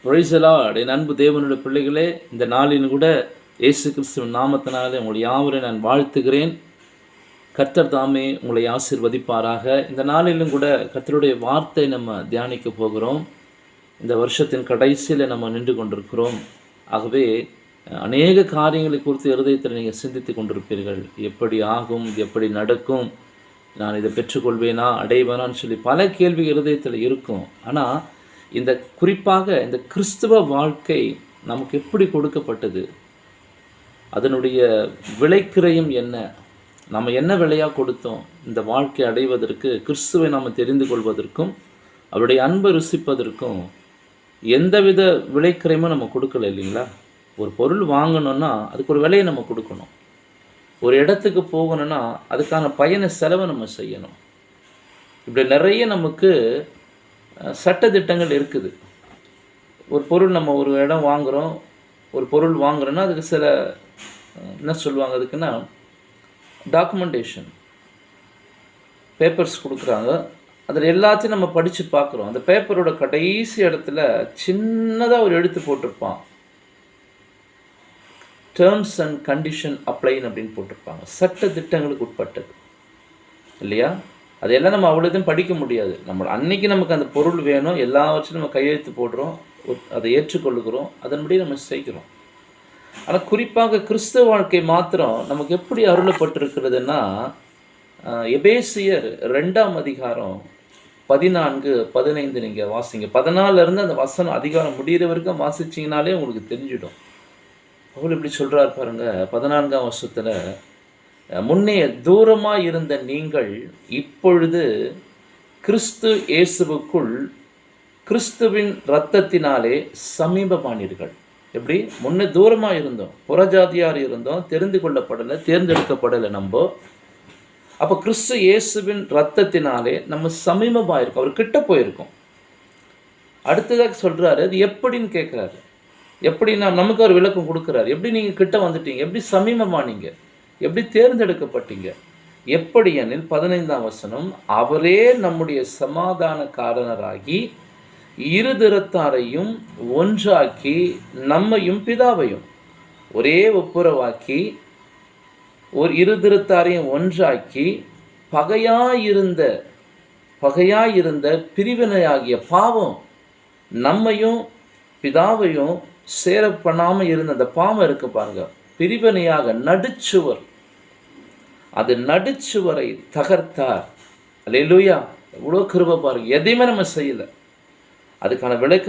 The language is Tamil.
Praise the Lord. என் அன்பு தேவனுடைய பிள்ளைகளே, இந்த நாளில் கூட இயேசு கிறிஸ்துவின் நாமத்தினாலே உங்களை யாவரையும் நான் வாழ்த்துகிறேன். கர்த்தர் தாமே உங்களை ஆசீர்வதிப்பாராக. இந்த நாளிலும் கூட கர்த்தருடைய வார்த்தை நம்ம தியானிக்க போகிறோம். இந்த வருஷத்தின் கடைசியில் நம்ம நின்று கொண்டிருக்கிறோம். ஆகவே அநேக காரியங்களை குறித்து இருதயத்தில் நீங்கள் சிந்தித்து கொண்டிருப்பீர்கள். எப்படி ஆகும், எப்படி நடக்கும், நான் இதை பெற்றுக்கொள்வேனா, அடைவேனான்னு சொல்லி பல கேள்வி இருதயத்தில் இருக்கும். ஆனால் இந்த குறிப்பாக இந்த கிறிஸ்துவ வாழ்க்கை நமக்கு எப்படி கொடுக்கப்பட்டது, அதனுடைய விலைக்கிரயம் என்ன, நம்ம என்ன விலையாக கொடுத்தோம் இந்த வாழ்க்கை அடைவதற்கு, கிறிஸ்துவை நாம் தெரிந்து கொள்வதற்கும் அவருடைய அன்பை ருசிப்பதற்கும் எந்தவித விலைக்கிரயமும் நம்ம கொடுக்கல இல்லைங்களா? ஒரு பொருள் வாங்கணுன்னா அதுக்கு ஒரு விலையை நம்ம கொடுக்கணும். ஒரு இடத்துக்கு போகணுன்னா அதுக்கான பயண செலவை நம்ம செய்யணும். இப்படி நிறைய நமக்கு சட்டதிட்டங்கள் இருக்குது. ஒரு பொருள் நம்ம ஒரு இடம் வாங்குகிறோம், ஒரு பொருள் வாங்குகிறோன்னா அதுக்கு சில என்ன சொல்லுவாங்க, அதுக்குன்னா டாக்குமெண்டேஷன் பேப்பர்ஸ் கொடுக்குறாங்க. அதில் எல்லாத்தையும் நம்ம படித்து பார்க்குறோம். அந்த பேப்பரோட கடைசி இடத்துல சின்னதாக ஒரு எழுத்து போட்டிருப்பான், டேர்ம்ஸ் அண்ட் கண்டிஷன் அப்ளைன் அப்படின்னு போட்டிருப்பாங்க. சட்ட திட்டங்களுக்கு உட்பட்டது இல்லையா? அதையெல்லாம் நம்ம அவ்வளோதையும் படிக்க முடியாது. நம்ம அன்றைக்கி நமக்கு அந்த பொருள் வேணும், எல்லாவற்றையும் நம்ம கையெழுத்து போடுறோம், அதை ஏற்றுக்கொள்ளுகிறோம், அதன்படி நம்ம செய்கிறோம். ஆனால் குறிப்பாக கிறிஸ்துவ வாழ்க்கை மாத்திரம் நமக்கு எப்படி அருளப்பட்டிருக்கிறதுனா, எபேசியர் 2ஆம் அதிகாரம் 14-15 நீங்கள் வாசிங்க. 14 அந்த வசனம் அதிகாரம் முடிகிற வரைக்கும் வாசிச்சிங்கனாலே உங்களுக்கு தெரிஞ்சிடும். அவர் இப்படி சொல்கிறார் பாருங்க, 14ஆம் வருஷத்தில், முன்னே தூரமாக இருந்த நீங்கள் இப்பொழுது கிறிஸ்து இயேசுவுக்குள் கிறிஸ்துவின் இரத்தத்தினாலே சமீபமானீர்கள். எப்படி? முன்னே தூரமாக இருந்தோம், புறஜாதியார் இருந்தோம், தெரிந்து கொள்ளப்படலை, தேர்ந்தெடுக்கப்படலை நம்ம. அப்போ கிறிஸ்து இயேசுவின் இரத்தத்தினாலே நம்ம சமீபமாக இருக்கோம், அவர் கிட்ட போயிருக்கோம். அடுத்ததாக சொல்கிறாரு, அது எப்படின்னு கேட்குறாரு. எப்படின்னா நமக்கு ஒரு விளக்கம் கொடுக்குறாரு. எப்படி நீங்கள் கிட்ட வந்துட்டீங்க, எப்படி சமீபமானீங்க, எப்படி தேர்ந்தெடுக்கப்பட்டீங்க, எப்படி எனில் 15ஆம் வசனம், அவரே நம்முடைய சமாதானக்காரனராகி இருதிறத்தாரையும் ஒன்றாக்கி நம்மையும் பிதாவையும் ஒரே ஒப்புரவாக்கி ஒரு இருதிறத்தாரையும் ஒன்றாக்கி பகையாயிருந்த பிரிவினையாகிய பாவம் நம்மையும் பிதாவையும் சேர பண்ணாமல் இருந்த அந்த பாவம் இருக்கு பாருங்க, பிரிவினையாக நடுச்சுவர், அது நடுச்சுவரை தகர்த்தார். அல்லேலூயா! எவ்வளோ கிருபை பாருங்க. எதையுமே நம்ம செய்யலை, அதுக்கான விளக்க